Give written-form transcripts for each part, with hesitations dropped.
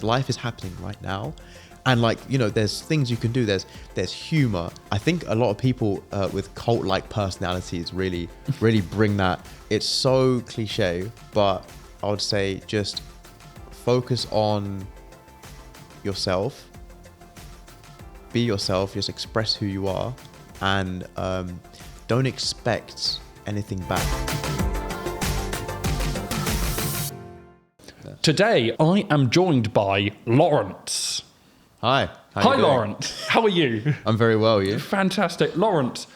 Life is happening right now. And like, you know, there's things you can do. There's humor. I think a lot of people with cult-like personalities really bring that. It's so cliche, but I would say just focus on yourself. Be yourself. Just express who you are, and don't expect anything back. Today, I am joined by Lawerence. Hi. Hi, Lawerence. How are you? I'm very well, you? Fantastic. Lawerence,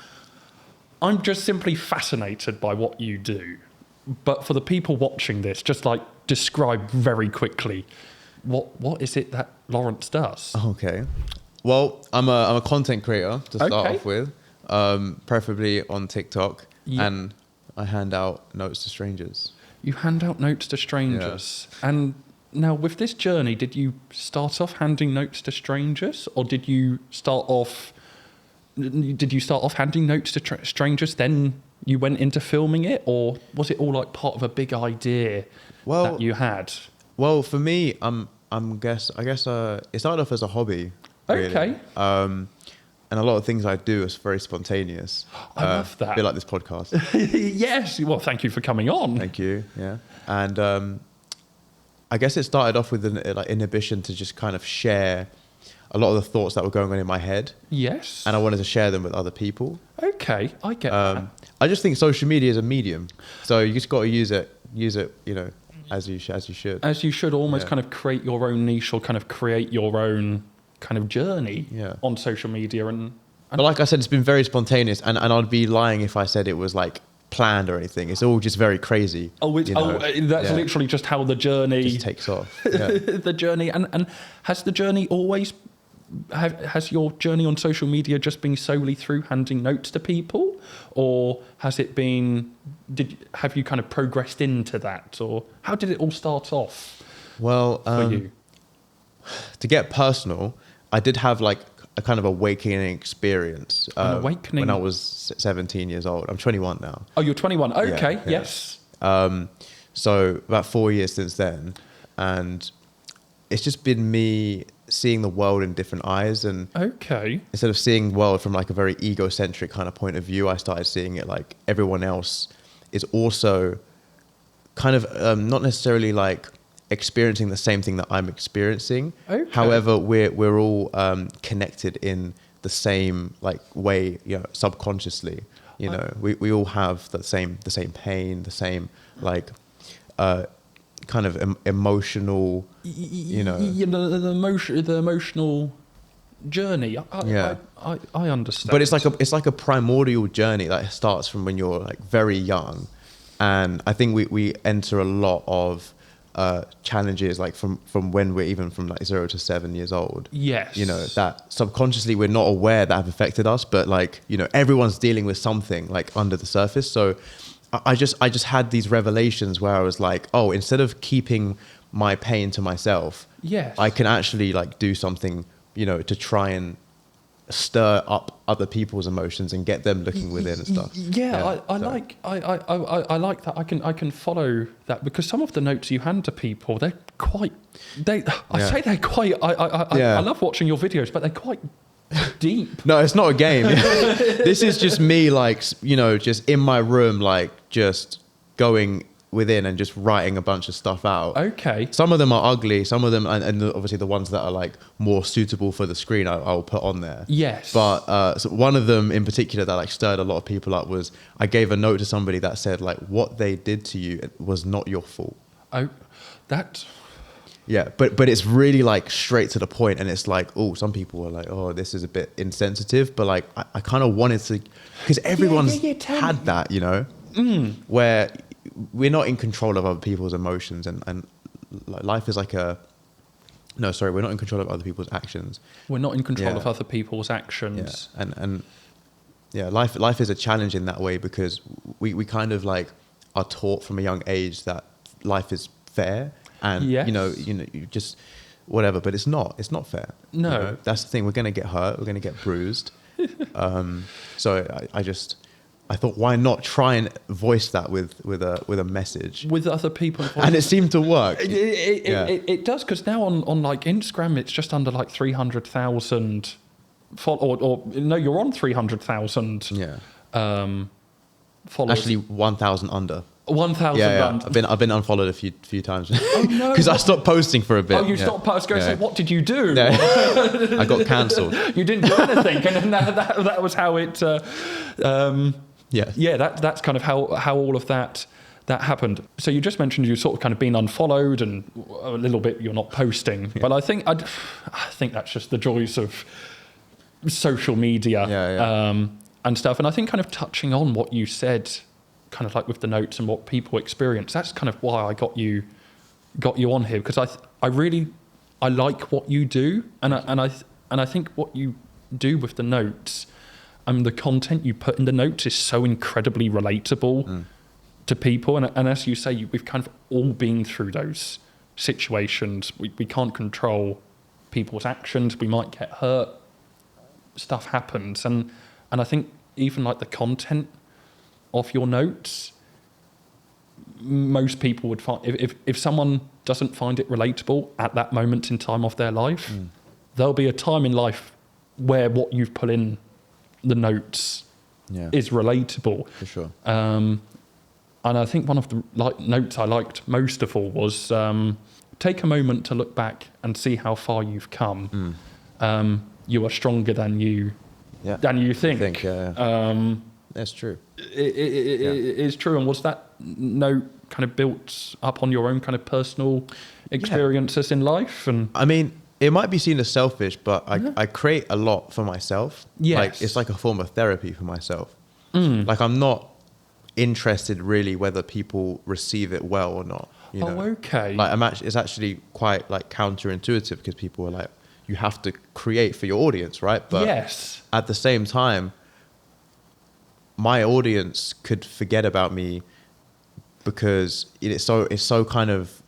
I'm just simply fascinated by what you do. But for the people watching this, just like describe very quickly, what is it that Lawerence does? Okay. Well, I'm a content creator to start off with, preferably on TikTok, and I hand out notes to strangers. You hand out notes to strangers. Yeah. And now with this journey, did you start off handing notes to strangers, or did you start off handing notes to strangers, then you went into filming it, or was it all like part of a big idea that you had? Well, for me, I guess it started off as a hobby. Really. Okay. And a lot of things I do is very spontaneous. I love that. A bit like this podcast. Yes. Well, thank you for coming on. Thank you. Yeah. And I guess it started off with an inhibition to just kind of share a lot of the thoughts that were going on in my head. Yes. And I wanted to share them with other people. Okay, I get that. I just think social media is a medium, so you just got to use it. You know, as you should. As you should almost kind of create your own niche, or kind of create your own kind of journey on social media. But like I said, it's been very spontaneous, and I'd be lying if I said it was like planned or anything. It's all just very crazy. That's literally just how the journey just takes off. Yeah. The journey, and has the journey always has your journey on social media just been solely through handing notes to people, or has it been? Have you kind of progressed into that, or how did it all start off? Well, for you, to get personal, I did have like a kind of awakening experience. When I was 17 years old. I'm 21 now. Oh, you're 21. Okay, yes. So about 4 years since then, and it's just been me seeing the world in different eyes. And instead of seeing the world from like a very egocentric kind of point of view, I started seeing it like everyone else is also kind of not necessarily like experiencing the same thing that I'm experiencing. Okay. However, we're all connected in the same like way, you know, subconsciously. You know, we all have the same pain, the same like kind of emotional, you know, the emotional journey. I understand. But it's like a primordial journey that starts from when you're like very young, and I think we enter a lot of challenges like from when we're even from like 0 to 7 years old. Yes. You know, that subconsciously we're not aware that have affected us, but like, you know, everyone's dealing with something like under the surface. So I just had these revelations where I was like, oh, instead of keeping my pain to myself, I can actually like do something, you know, to try and stir up other people's emotions and get them looking within and stuff. I like that. I can follow that, because some of the notes you hand to people, they're quite. I love watching your videos, but they're quite deep. No, it's not a game. This is just me, like, you know, just in my room, like just going within and just writing a bunch of stuff out. Okay. Some of them are ugly, some of them, and obviously the ones that are like more suitable for the screen, I'll put on there. Yes. But so one of them in particular that like stirred a lot of people up was I gave a note to somebody that said like what they did to you was not your fault. Oh, that. Yeah, but it's really like straight to the point, and it's like, oh, some people were like, oh, this is a bit insensitive, but like I kind of wanted to, because everyone's had that, you know, where we're not in control of other people's emotions, and life is like we're not in control of other people's actions. We're not in control of other people's actions. Yeah, life is a challenge in that way, because we kind of like are taught from a young age that life is fair, and you know you just whatever, but it's not fair. No, you know? That's the thing. We're going to get hurt. We're going to get bruised. So I I thought, why not try and voice that with a message with other people, and it seemed to work. It does, because now on like Instagram, it's just under like 300,000 or no, you're on 300,000. Yeah. Followers. Actually, 1,000 under. 1,000 under. I've been unfollowed a few times. Oh no! Because I stopped posting for a bit. Oh, you stopped posting. So what did you do? No. I got cancelled. You didn't do anything, and then that was how it. Yeah. That's kind of how all of that happened. So you just mentioned you sort of kind of been unfollowed, and a little bit you're not posting. Yeah. But I think that's just the joys of social media. And stuff. And I think kind of touching on what you said, kind of like with the notes and what people experience, that's kind of why I got you on here, because I really like what you do, and I think what you do with the notes and the content you put in the notes is so incredibly relatable to people. And as you say, we've kind of all been through those situations. We can't control people's actions. We might get hurt. Stuff happens, and I think even like the content of your notes, most people would find, if someone doesn't find it relatable at that moment in time of their life, there'll be a time in life where what you've put in the notes is relatable. For sure. And I think one of the notes I liked most of all was take a moment to look back and see how far you've come. You are stronger than you think. That's true. It is true. And was that note kind of built up on your own kind of personal experiences in life? And I mean, it might be seen as selfish, but I create a lot for myself. Yes. Like, it's like a form of therapy for myself. Like, I'm not interested really whether people receive it well or not. You know? Okay. Like, it's actually quite like counterintuitive, because people are like, you have to create for your audience, right? But at the same time, my audience could forget about me, because it's so kind of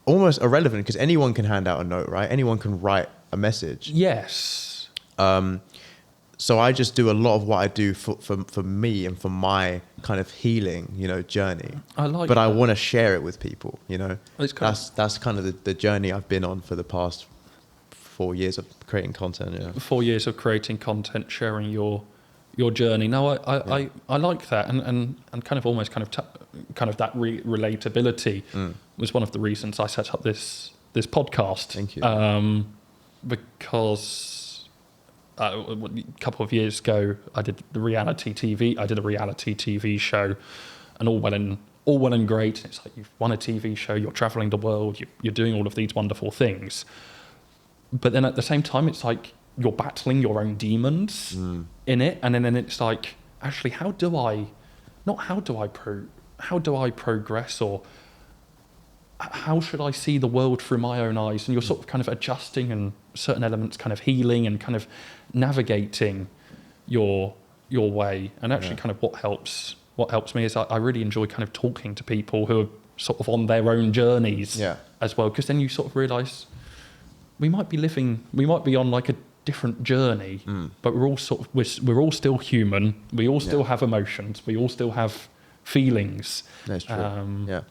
almost irrelevant, because anyone can hand out a note, right? Anyone can write a message. Yes. So I just do a lot of what I do for me and for my kind of healing, journey. But I want to share it with people, That's kind of the journey I've been on for the past 4 years of creating content. 4 years of creating content, sharing your journey. No, I like that, and kind of almost kind of that relatability was one of the reasons I set up this podcast. Thank you. Because a couple of years ago, I did a reality TV show, and all well and great. It's like, you've won a TV show, you're traveling the world, you're doing all of these wonderful things. But then at the same time, it's like you're battling your own demons in it, and then it's like, actually, how do I progress, or how should I see the world through my own eyes? And you're sort of kind of adjusting, and certain elements kind of healing and kind of navigating your way. And actually kind of what helps me is I really enjoy kind of talking to people who are sort of on their own journeys as well, because then you sort of realise we might be on like a different journey, but we're all still human. We all still have emotions. We all still have feelings. That's true.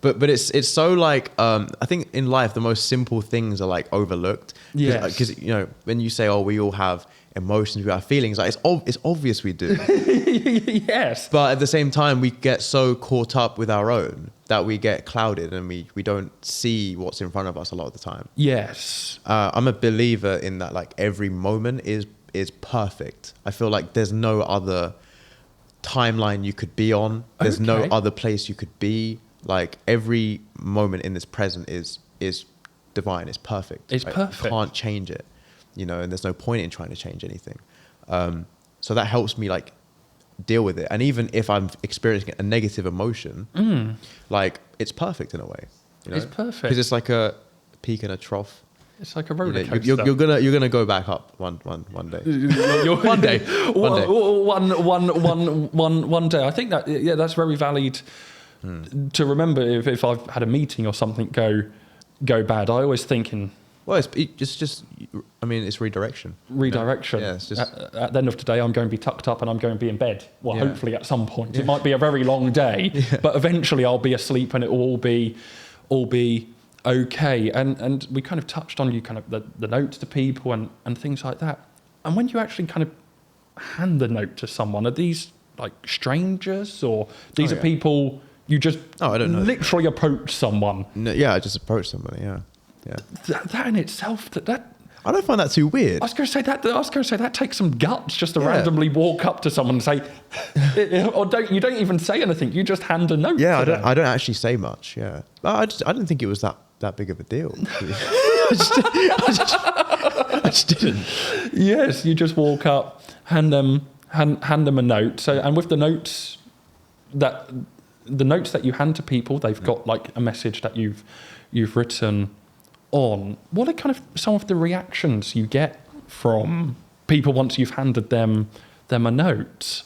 But it's so like, I think in life the most simple things are like overlooked. Because when you say, we all have emotions, we have feelings, like it's obvious we do. Yes. But at the same time, we get so caught up with our own that we get clouded, and we don't see what's in front of us a lot of the time. Yes. I'm a believer in that. Like, every moment is perfect. I feel like there's no other timeline you could be on. There's no other place you could be. Like, every moment in this present is divine. It's perfect. It's perfect. You can't change it, and there's no point in trying to change anything. So that helps me like deal with it. And even if I'm experiencing a negative emotion, like, it's perfect in a way. It's perfect because it's like a peak and a trough. It's like a roller coaster. You're gonna go back up one day. One day. One day. I think that that's very valid to remember. If I've had a meeting or something go bad, I always think in Well, it's just, I mean, it's redirection. Redirection. Yeah, it's just... At the end of the day, I'm going to be tucked up and I'm going to be in bed. Well, hopefully at some point. It might be a very long day, but eventually I'll be asleep and it will all be okay. And we kind of touched on you kind of the notes to people and things like that. And when you actually kind of hand the note to someone, are these like strangers, or these are people you just I don't know. Literally approach someone? No, yeah, I just approach somebody, yeah. That in itself, that I don't find that too weird. I was going to say that takes some guts just to randomly walk up to someone and say, or you don't even say anything. You just hand a note. Yeah, to them. I don't actually say much. Yeah, I didn't think it was that big of a deal. I just didn't. Yes, you just walk up, hand them a note. So, and with the notes that you hand to people, they've got like a message that you've written on. What are kind of some of the reactions you get from people once you've handed them a note?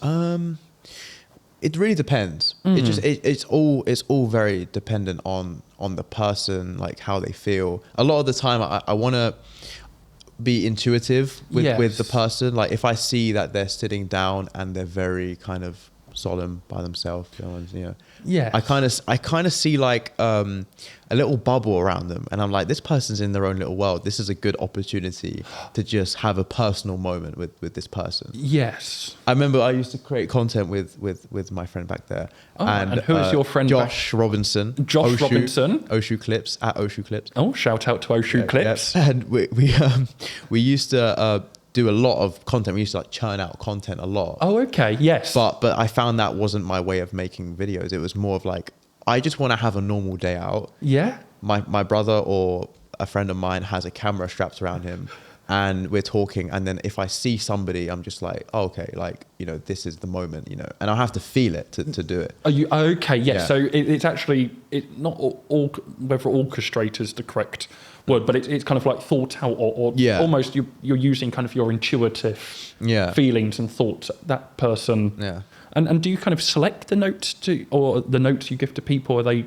It really depends. It's all very dependent on the person, like how they feel. A lot of the time, I want to be intuitive with the person. Like if I see that they're sitting down and they're very kind of solemn by themselves, Yeah. I kind of see like a little bubble around them, and I'm like, this person's in their own little world. This is a good opportunity to just have a personal moment with this person. Yes. I remember I used to create content with my friend back there. And who is your friend? Josh Robinson. Josh Robinson. Oshu Clips, at Oshu Clips. Oh, shout out to Oshu Clips. Yeah. And we used to do a lot of content. We used to like churn out content a lot. Oh, okay. Yes. But I found that wasn't my way of making videos. It was more of like, I just want to have a normal day out. Yeah. My brother or a friend of mine has a camera strapped around him, and we're talking. And then if I see somebody, I'm just like, oh, okay, like, this is the moment, and I'll have to feel it to do it. Are you okay? Yes. Yeah. So it's actually not all whether orchestrate is the correct word, but it's kind of like thought out or almost you're using kind of your intuitive feelings and thoughts. That person. Yeah. And do you kind of select the notes or the notes you give to people? Are they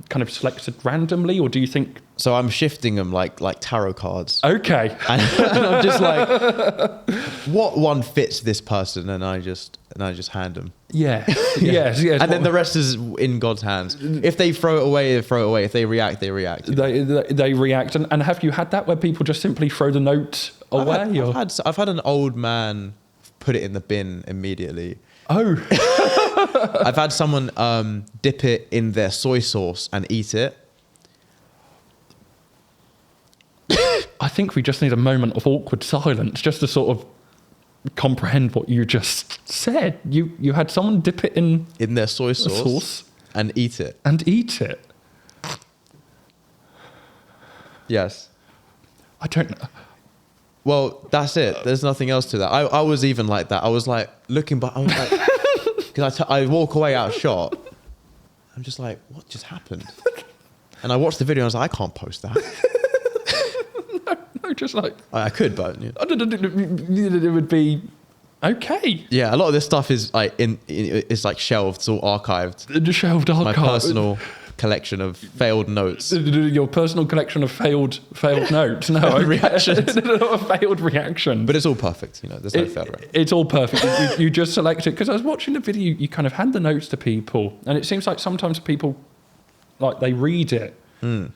kind of selected randomly, or do you think? So I'm shifting them like tarot cards. Okay. And I'm just like, what one fits this person, and I just hand them. Yeah. Yes. And then the rest is in God's hands. If they throw it away, they throw it away. If they react, they react. They react. And have you had that where people just simply throw the note away? I've had an old man put it in the bin immediately. Oh. I've had someone dip it in their soy sauce and eat it. I think we just need a moment of awkward silence just to sort of comprehend what you just said. You had someone dip it in their soy sauce and eat it. And eat it. Yes. I don't know. Well, that's it. There's nothing else to that. I was even like that. I was like looking, but I was like, because I walk away out of shot. I'm just like, what just happened? And I watched the video and I was like, I can't post that. No, just like I could, but it would be okay. Yeah, a lot of this stuff is like it's like shelved, it's all archived. The shelved archive. My personal collection of failed notes. Your personal collection of failed notes. No, reactions. A failed reaction. But it's all perfect, there's no failed reaction. It's all perfect. You just select it. Because I was watching the video, you kind of hand the notes to people, and it seems like sometimes people, like, they read it. And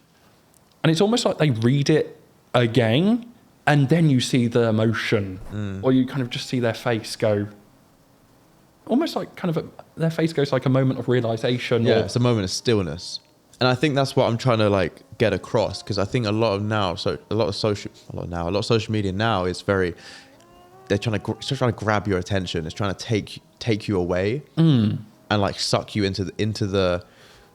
it's almost like they read it again, and then you see the emotion. Or you kind of just see their face go, almost like kind of their face goes like a moment of realization. Yeah, it's a moment of stillness. And I think that's what I'm trying to like get across, because I think a lot of social media now is very, they're trying to grab your attention. It's trying to take you away and like suck you into the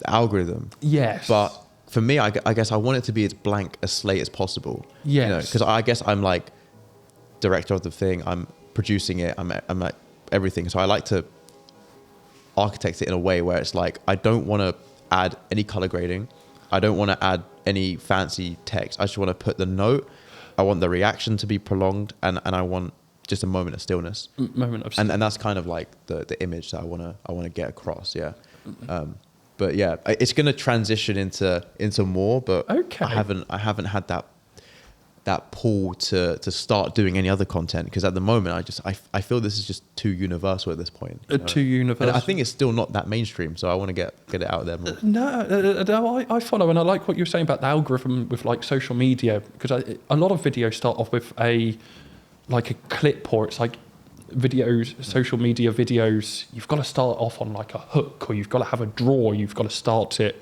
algorithm. Yes. But for me, I guess I want it to be as blank a slate as possible. Yes. Because I guess I'm like director of the thing. I'm producing it. I'm like everything. So I like to architect it in a way where it's like, I don't want to add any color grading. I don't want to add any fancy text. I just want to put the note. I want the reaction to be prolonged, and I want just a moment of stillness. And that's kind of like the image that I want to get across. Yeah. But yeah, it's going to transition into more, but okay. I haven't had that that pull to start doing any other content, because at the moment I feel this is just too universal at this point. Too universal. And I think it's still not that mainstream, so I want to get it out there more. No, I follow, and I like what you're saying about the algorithm with like social media, because a lot of videos start off with a clip, or it's like videos, social media videos. You've got to start off on like a hook, or you've got to have a draw. You've got to start it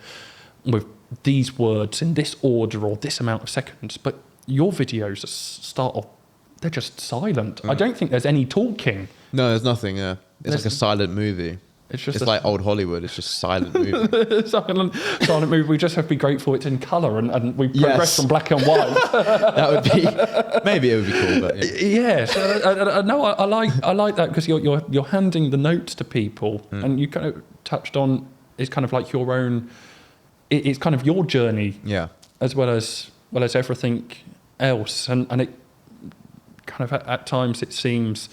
with these words in this order or this amount of seconds. But your videos start off, they're just silent. I don't think there's any talking. No, there's nothing. Yeah, it's like a silent movie. It's like old Hollywood. It's just silent movie. silent movie. We just have to be grateful it's in colour, and we progress from black and white. That would be, maybe it would be cool, but yes. No, I like that, because you're handing the notes to people, and you kind of touched on, it's kind of like your own. It's kind of your journey, as well as everything else, and it kind of at times it seems,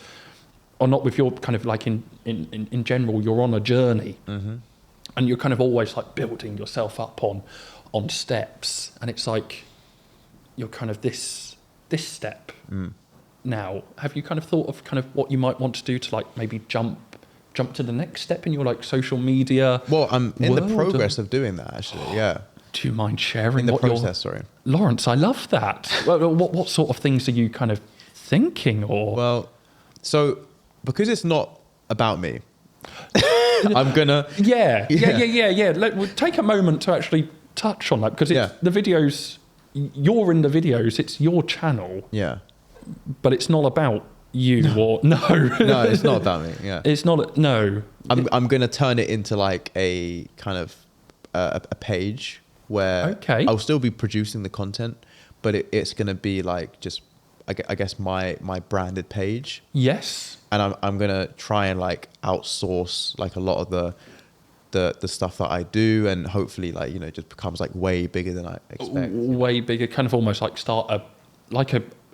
or not with your kind of like in general, you're on a journey, and you're kind of always like building yourself up on steps, and it's like you're kind of this step. Now, have you kind of thought of kind of what you might want to do to like maybe jump to the next step in your like social media? Well, I'm in the progress of doing that, actually. Yeah. Do you mind sharing in the process? Sorry, Lawerence, I love that. What sort of things are you kind of thinking? Or well, so because it's not about me, I'm gonna we'll take a moment to actually touch on that, because the videos, you're in the videos, it's your channel, but it's not about you. No. No, it's not about me. Yeah, it's not. No, I'm gonna turn it into like a kind of a page where I'll still be producing the content, but it's gonna be like just I guess my branded page. Yes. And I'm gonna try and like outsource like a lot of the stuff that I do, and hopefully like just becomes like way bigger than I expect. Way bigger, kind of almost like start a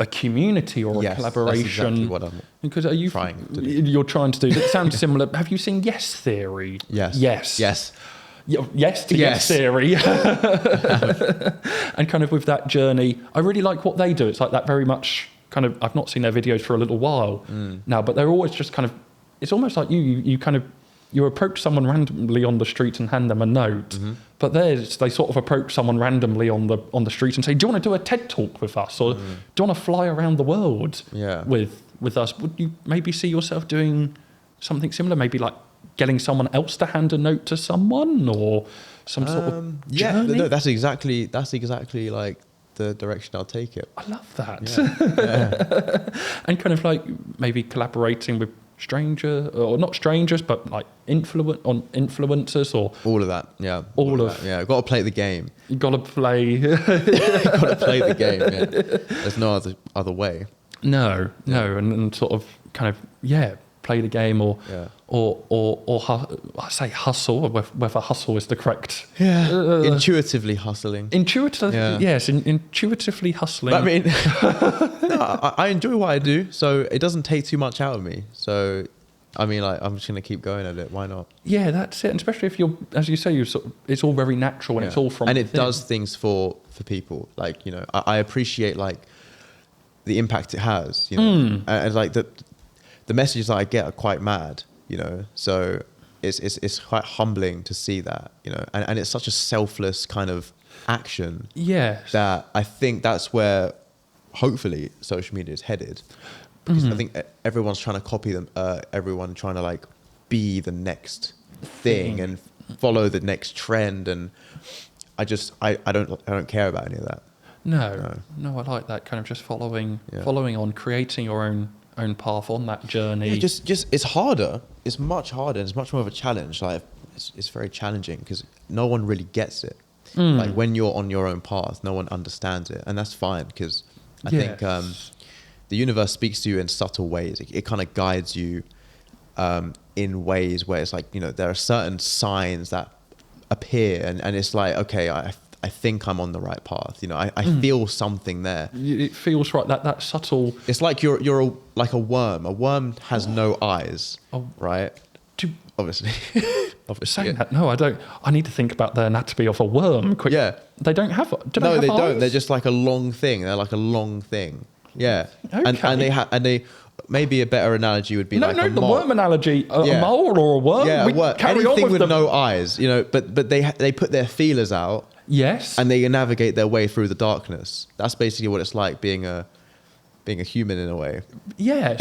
community or a collaboration. That's exactly what I'm trying to do. You're trying to do. It sounds similar. Have you seen Yes Theory? Yes. Yes to Yes Theory. And kind of with that journey, I really like what they do. It's like that very much kind of, I've not seen their videos for a little while now, but they're always just kind of, it's almost like you kind of, you approach someone randomly on the street and hand them a note, but they sort of approach someone randomly on the street and say, do you want to do a TED Talk with us? Or do you want to fly around the world with us? Would you maybe see yourself doing something similar? Maybe like getting someone else to hand a note to someone, or some sort of journey? No, that's exactly like the direction I'll take it. I love that. And kind of like maybe collaborating with or not strangers, but like influencers, or all of that. I've got to play the game. You got to play. Got to play the game. There's no other way. No, and sort of kind of play the game, or I say hustle, whether hustle is the correct. Intuitively hustling. Intuitively hustling. I mean, I enjoy what I do, so it doesn't take too much out of me. So, I mean, like, I'm just going to keep going at it. Why not? Yeah, that's it. And especially if you're, as you say, it's all very natural, and it's all from. And it does things for people. Like, I appreciate like the impact it has. And like the messages that I get are quite mad. So it's quite humbling to see that. And it's such a selfless kind of action. Yes. That I think that's where hopefully social media is headed. Because I think everyone's trying to copy them, everyone trying to like be the next thing and follow the next trend, and I don't care about any of that. No, I like that kind of just following on, creating your own path on that journey. Just it's harder. It's much harder. It's much more of a challenge. Like it's very challenging because no one really gets it. Like when you're on your own path, no one understands it, and that's fine because I think the universe speaks to you in subtle ways. It kind of guides you in ways where it's like, there are certain signs that appear and it's like, okay, I think I'm on the right path. I feel something there. It feels right, that subtle. It's like you're like a worm. A worm has no eyes, right? Obviously. obviously. Saying that, no, I don't. I need to think about the anatomy of a worm. Quick. Yeah. They don't have. No, they don't. Eyes? They're just like a long thing. They're like a long thing. Yeah. Okay. And they maybe a better analogy would be no, like no, a the mole. worm analogy, a mole or a worm. Yeah, anything with them. no eyes, you know. But they put their feelers out. Yes. And they navigate their way through the darkness. That's basically what it's like being a human in a way. Yeah.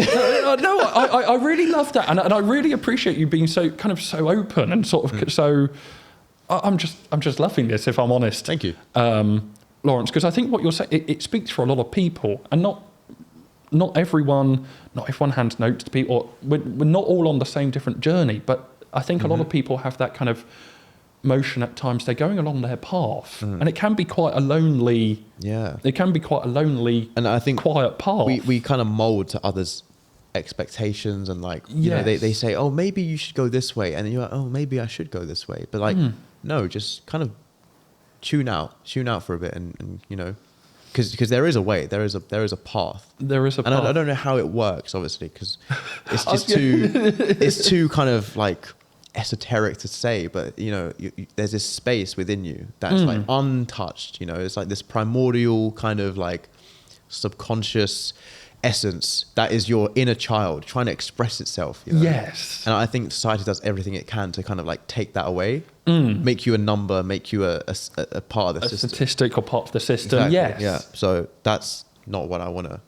No, I really love that, and I really appreciate you being so open and sort of so. I'm just loving this, if I'm honest. Thank you, Lawerence, because I think what you're saying it speaks for a lot of people, and not everyone hands notes to people. Or we're not all on the same different journey, but I think a lot of people have that kind of motion at times. They're going along their path, and it can be quite a lonely. Yeah, it can be quite a lonely, and I think quiet path. We kind of mold to others' expectations, and like you know, they say, oh, maybe you should go this way, and then you're like, oh, maybe I should go this way, but like no, just kind of tune out for a bit, and you know, because there is a way, there is a path, and I don't know how it works, obviously, because it's just too kind of like esoteric to say, but you know, there's this space within you that's like untouched, you know, it's like this primordial kind of like subconscious essence that is your inner child trying to express itself, you know? Yes. And I think society does everything it can to kind of like take that away, make you a number, make you a part of the system, statistic or part of the system. Exactly. Yes. Yeah, so that's not what I want to.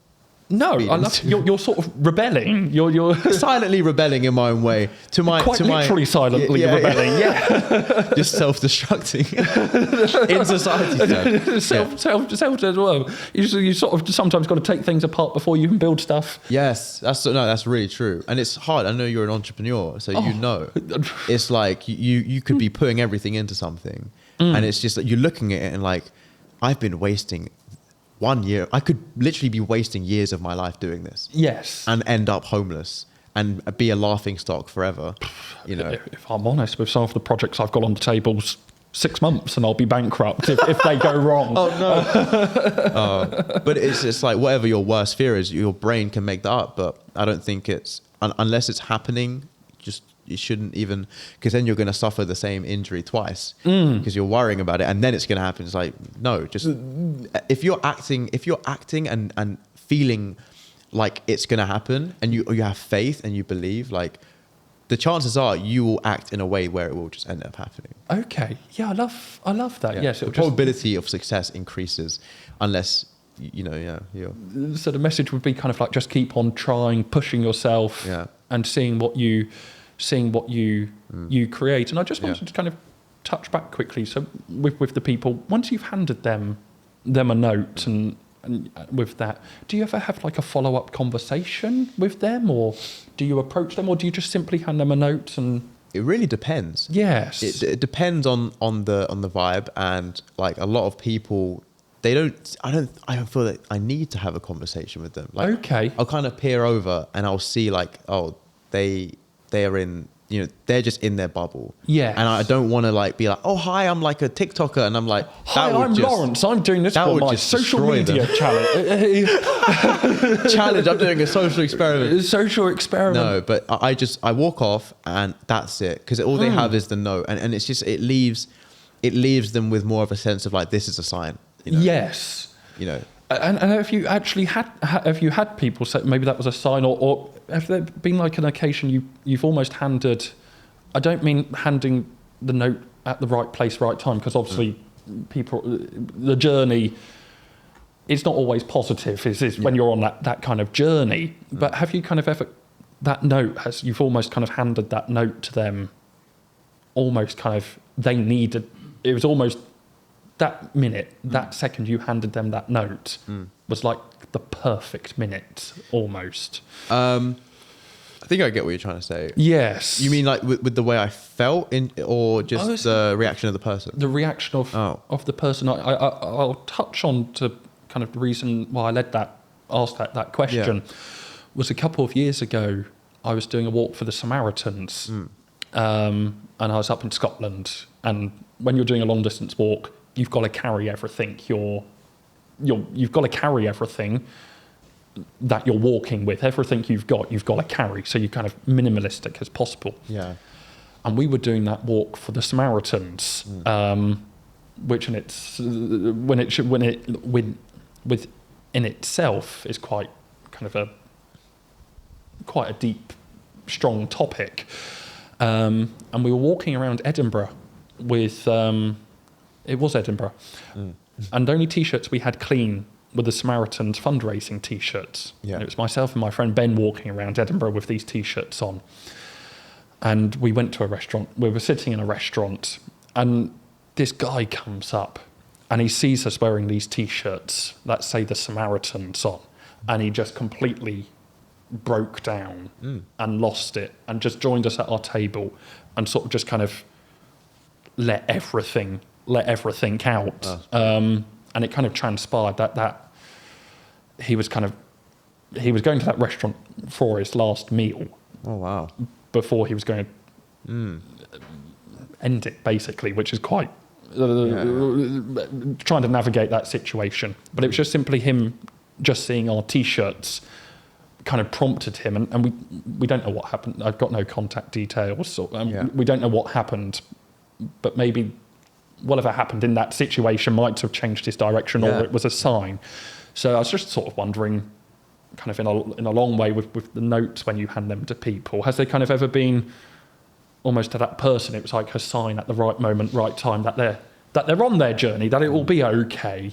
No, I love you're sort of rebelling. You're silently rebelling in my own way. Literally silently rebelling. Yeah. Just self-destructing in society. Self as well. You sort of sometimes got to take things apart before you can build stuff. Yes, that's really true, and it's hard. I know you're an entrepreneur, so you know it's like you could be putting everything into something, and it's just that you're looking at it and like, I've been wasting 1 year. I could literally be wasting years of my life doing this. Yes. And end up homeless and be a laughing stock forever. You know. If I'm honest, with some of the projects I've got on the tables, 6 months and I'll be bankrupt if they go wrong. Oh no. But it's just like whatever your worst fear is, your brain can make that up. But I don't think it's unless it's happening. Just you shouldn't even, because then you're going to suffer the same injury twice because you're worrying about it, and then it's going to happen. It's like, no, just if you're acting and feeling like it's going to happen, and you have faith and you believe, like the chances are you will act in a way where it will just end up happening. Okay, yeah, I love that. Yeah. Yes, the probability of success increases unless you know. Yeah. So the message would be kind of like just keep on trying, pushing yourself, and seeing what you create. And I just wanted to kind of touch back quickly. So with the people, once you've handed them a note and with that, do you ever have like a follow-up conversation with them, or do you approach them, or do you just simply hand them a note? And it really depends. Yes. It depends on the vibe, and like a lot of people, I don't feel that I need to have a conversation with them. Like, okay. I'll kind of peer over and I'll see like, oh, they're in, you know, they're just in their bubble. Yeah. And I don't want to like be like, oh, hi, I'm like a TikToker. And I'm like, hi, I'm Lawerence. I'm doing this for my social media challenge. I'm doing a social experiment. No, but I walk off and that's it. Because all they have is the note. And it's just, it leaves them with more of a sense of like, this is a sign. You know? Yes. You know. And if you actually had people say maybe that was a sign, or have there been like an occasion you've almost handed, I don't mean handing the note at the right place, right time, because obviously people, the journey, it's not always positive, when you're on that kind of journey. But have you kind of ever, that note, you've almost kind of handed that note to them, almost kind of, they needed, it was almost, that minute, that second you handed them that note was like the perfect minute, almost. I think I get what you're trying to say. Yes. You mean like with the way I felt, or just the reaction of the person? The reaction of the person. I'll touch on to kind of the reason why I asked that question. Was a couple of years ago, I was doing a walk for the Samaritans, and I was up in Scotland. And when you're doing a long distance walk, you've got to carry everything. You've got to carry everything that you're walking with. Everything you've got to carry. So you're kind of minimalistic as possible. Yeah. And we were doing that walk for the Samaritans, which in itself is quite a deep, strong topic. And we were walking around Edinburgh with, it was Edinburgh, and the only T-shirts we had clean were the Samaritans fundraising T-shirts. Yeah. And it was myself and my friend Ben walking around Edinburgh with these T-shirts on. And we went to a restaurant. We were sitting in a restaurant, and this guy comes up, and he sees us wearing these T-shirts that say the Samaritans on, and he just completely broke down and lost it, and just joined us at our table, and sort of just kind of let everything out. And it kind of transpired that he was going to that restaurant for his last meal. Oh wow! Before he was going to end it, basically, which is quite trying to navigate that situation. But it was just simply him just seeing our T-shirts kind of prompted him, and we don't know what happened. I've got no contact details, so we don't know what happened, but maybe whatever happened in that situation might have changed his direction, or it was a sign. So I was just sort of wondering, kind of in a long way, with the notes when you hand them to people, has there kind of ever been almost to that person, it was like a sign at the right moment, right time, that they're on their journey, that it will be okay,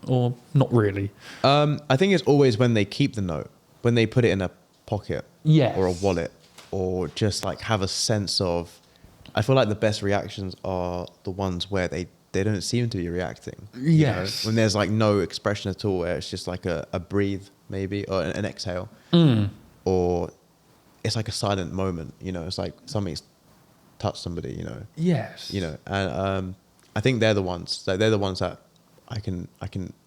or not really? I think it's always when they keep the note, when they put it in a pocket or a wallet, or just like have a sense of, I feel like the best reactions are the ones where they don't seem to be reacting. Yes. You know? When there's like no expression at all, where it's just like a breathe maybe, or an exhale, or it's like a silent moment, you know, it's like something's touched somebody, you know. Yes. You know, and I think they're the ones that I can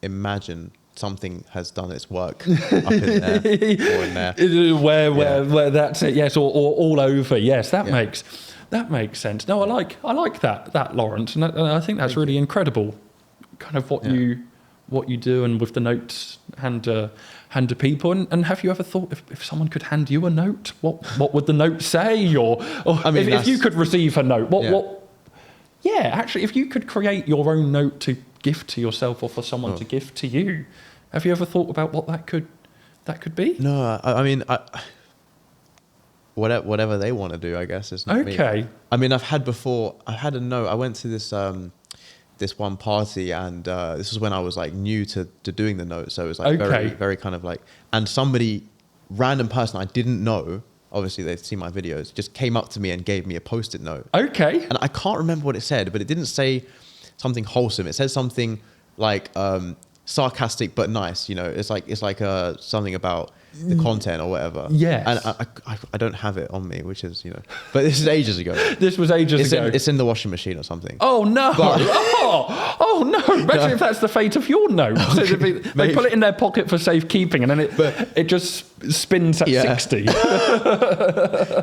imagine something has done its work up in there or in there. Where that's it, yes, or all over. Yes, that makes sense. No, I like that Lawerence, and I think that's really incredible. Kind of what you do, and with the notes hand to people. And have you ever thought if someone could hand you a note, what would the note say? Or I mean, if you could receive a note, actually, if you could create your own note to gift to yourself, or for someone to gift to you, have you ever thought about what that could be? No, I mean, whatever they want to do, I guess, is not me. I mean, I've had a note. I went to this one party, and this was when I was like new to doing the note, so it was like very, very kind of like, and somebody, random person I didn't know, obviously they'd seen my videos, just came up to me and gave me a post-it note. Okay. And I can't remember what it said, but it didn't say something wholesome. It said something like sarcastic but nice, you know. It's like something about the content or whatever. Yes. And I don't have it on me, which is, you know, but this is ages ago. This was ages ago. It's in the washing machine or something. Oh no! Oh no! Imagine if that's the fate of your note. So they put it in their pocket for safekeeping, and then it just spins at 60,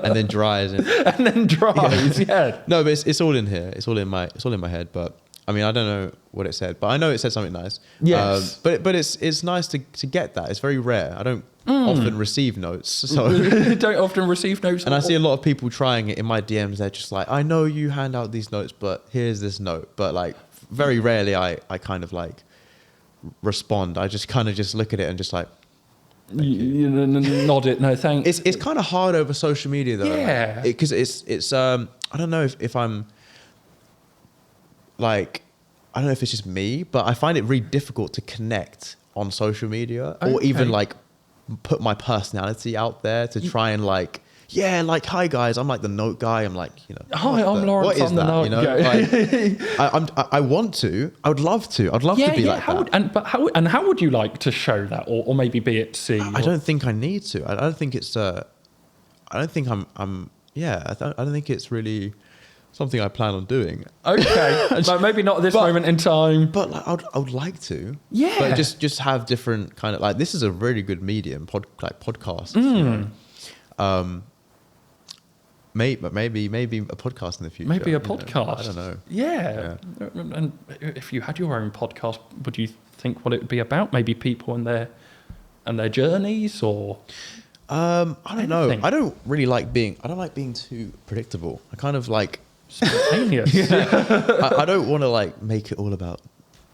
and then dries. And then dries. Yeah. No, but it's all in here. It's all in my head. But I mean, I don't know what it said, but I know it said something nice. Yes. But it's nice to get that. It's very rare. I don't often receive notes. So don't often receive notes. And I see a lot of people trying it in my DMs. They're just like, I know you hand out these notes, but here's this note. But like, very rarely I kind of like respond. I just kind of just look at it and just like, you nod it. No, thanks. It's kind of hard over social media though. Yeah. Because it's I don't know if I'm like, I don't know if it's just me, but I find it really difficult to connect on social media, or even like put my personality out there to try and like, hi guys, I'm like the note guy. I'm like, you know, hi, I'm Lawerence. What is that? You know, like, I want to. I would love to. I'd love to be like that. How would you like to show that, or maybe be at sea? I don't think I need to. I don't think it's. I don't think I'm. Yeah, I don't think it's really something I plan on doing. Okay, but maybe not at this moment in time. But like, I would like to. Yeah. But just have different kind of like, this is a really good medium, like podcasts. You know? Maybe a podcast in the future. Maybe a podcast. Know? I don't know. Yeah. And if you had your own podcast, would you think what it would be about? Maybe people and their journeys, or? I don't know. I don't like being too predictable. I kind of like spontaneous. I don't want to like make it all about,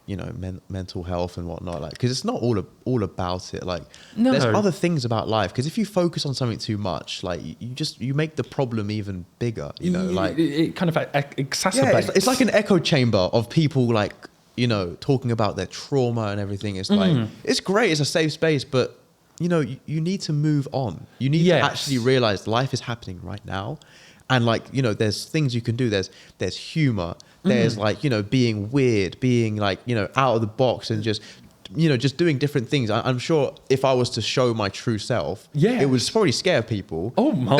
you know, mental health and whatnot, like, because it's not all about it. Like, there's other things about life. Because if you focus on something too much, like, you make the problem even bigger. You know, like it kind of exacerbates. Yeah, it's like an echo chamber of people, like, you know, talking about their trauma and everything. It's like, it's great. It's a safe space, but you know, you need to move on. You need to actually realize life is happening right now. And like, you know, there's things you can do. There's humor. There's like, you know, being weird, being like, you know, out of the box and just, you know, just doing different things. I'm sure if I was to show my true self, it would probably scare people. Oh my!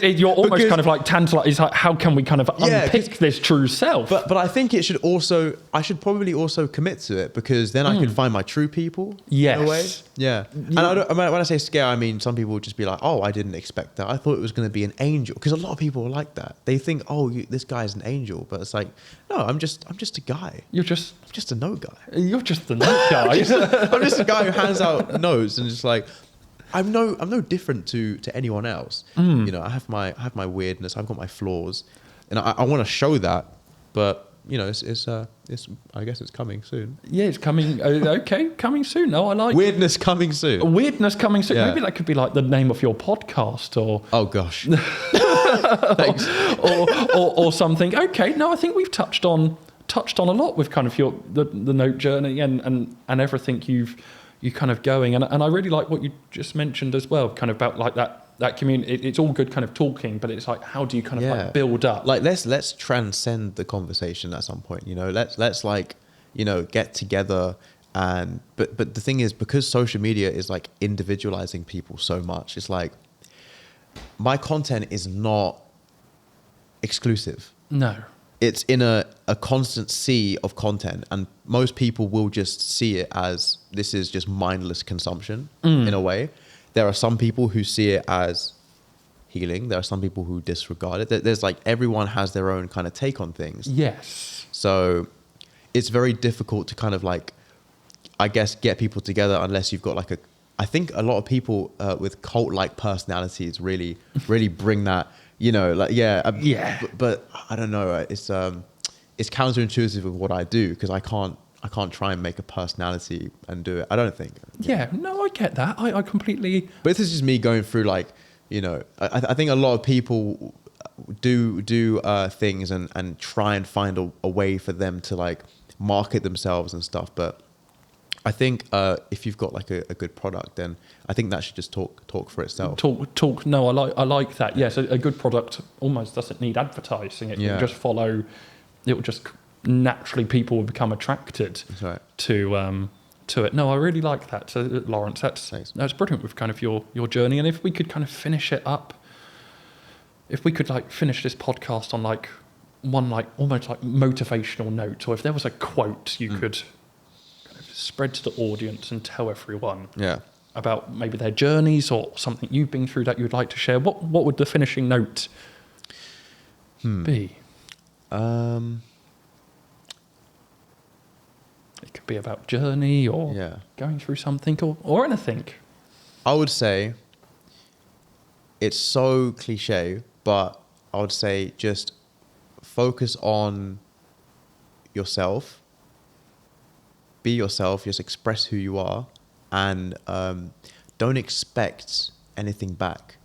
You're almost kind of like tantalized. It's like, how can we kind of unpick this true self? But I think I should probably also commit to it, because then I can find my true people. Yes. In a way. Yeah. And when I say scare, I mean, some people would just be like, oh, I didn't expect that. I thought it was going to be an angel. Because a lot of people are like that. They think, oh, this guy's an angel. But it's like, no, I'm just a guy. I'm just a note guy. You're just the note guy. I'm just a guy who hands out notes and just like, I'm no different to anyone else. You know, I have my weirdness. I've got my flaws, and I want to show that. But you know, it's I guess it's coming soon. Yeah, it's coming. Okay, coming soon. No, I like weirdness coming soon. Weirdness coming soon. Yeah. Maybe that could be like the name of your podcast, or oh gosh, thanks, or something. Okay, no, I think we've touched on a lot with kind of the note journey and everything you kind of going, and I really like what you just mentioned as well, kind of about like that community. It's all good kind of talking, but it's like, how do you kind of like build up? Like let's transcend the conversation at some point. You know, let's like, you know, get together. And but the thing is, because social media is like individualizing people so much, it's like my content is not exclusive. No. It's in a constant sea of content, and most people will just see it as this is just mindless consumption in a way. There are some people who see it as healing. There are some people who disregard it. There's like, everyone has their own kind of take on things. Yes. So it's very difficult to kind of like, I guess, get people together unless you've got like I think a lot of people with cult-like personalities really bring that. You know, like, but I don't know. It's counterintuitive with what I do, because I can't try and make a personality and do it. I don't think. Yeah, no, I get that. I completely. But this is just me going through, like, you know, I think a lot of people do things and try and find a way for them to like market themselves and stuff. But I think if you've got like a good product, then I think that should just talk for itself. Talk. No, I like that. Yes, a good product almost doesn't need advertising. It will just follow. It will just naturally, people will become attracted to it. No, I really like that. So Lawerence, that's brilliant with kind of your journey. And if we could kind of finish it up, if we could like finish this podcast on like one like almost like motivational note, or if there was a quote you could spread to the audience and tell everyone about maybe their journeys or something you've been through that you'd like to share, what would the finishing note be? It could be about journey or going through something or anything. I would say, it's so cliche, but I would say just focus on yourself. Be yourself, just express who you are, and don't expect anything back.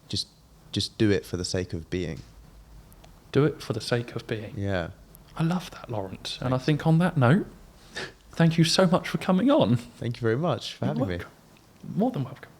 Just do it for the sake of being. Do it for the sake of being. Yeah. I love that, Lawerence. Thanks. And I think on that note, thank you so much for coming on. Thank you very much for having me. More than welcome.